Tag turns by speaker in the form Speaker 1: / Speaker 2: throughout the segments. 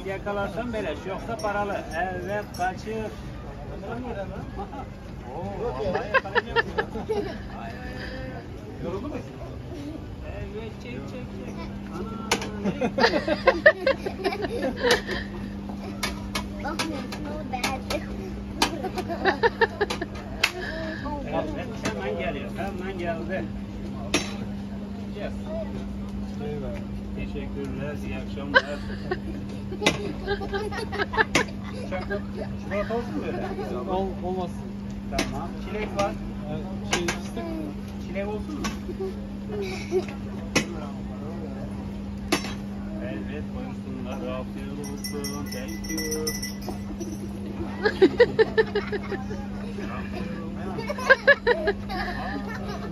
Speaker 1: yakalarsan beleş, yoksa paralı. Evet, kaçır. Oo, vallahi yakalayacaksın. Yoruldu mu? Evet, çek. Evet, hemen geliyor. Hemen geldi. Yes. Teşekkürler. İyi akşamlar. Çikolata olsun böyle.
Speaker 2: Olmasın.
Speaker 1: Tamam. Çilek var.
Speaker 2: Fıstık.
Speaker 1: Çilek olsun mu? Evet, buyursunlar. Afiyet olsun. Thank you.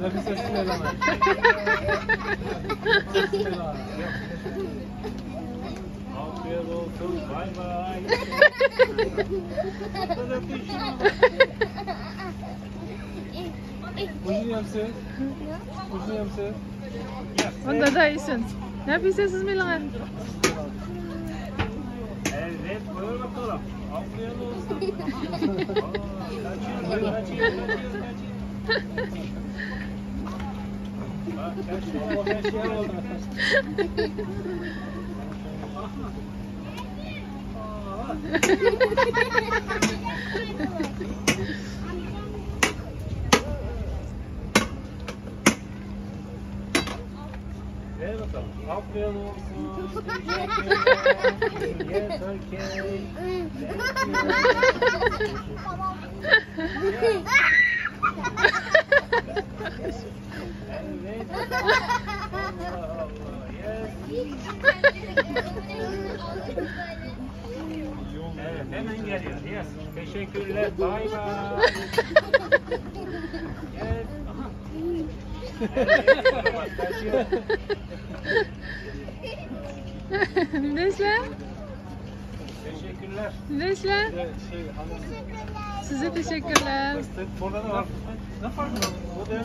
Speaker 2: Nefise sinirlenme.
Speaker 1: Afiyet olsun. Bay bay.
Speaker 2: Uzun yemsi. Uzun yemsi.
Speaker 3: Onda da iyisin. Nefise siz mi lan?
Speaker 1: Evet, buyur bakalım. Afiyet olsun. Kaçıyor. Bak, kaçıyor oldu. Ver bakalım. Afiyet olsun. Teşekkürler. Yes, okay. Evet. Allah Allah. Yes. Evet, hemen geliyor. Yes. Teşekkürler. Bye bye. Yes. Aha. Evet, kaçıyor.
Speaker 3: Nesle?
Speaker 1: Teşekkürler.
Speaker 3: Nesle? Size teşekkürler.
Speaker 1: Burada da var. Ne farkı var?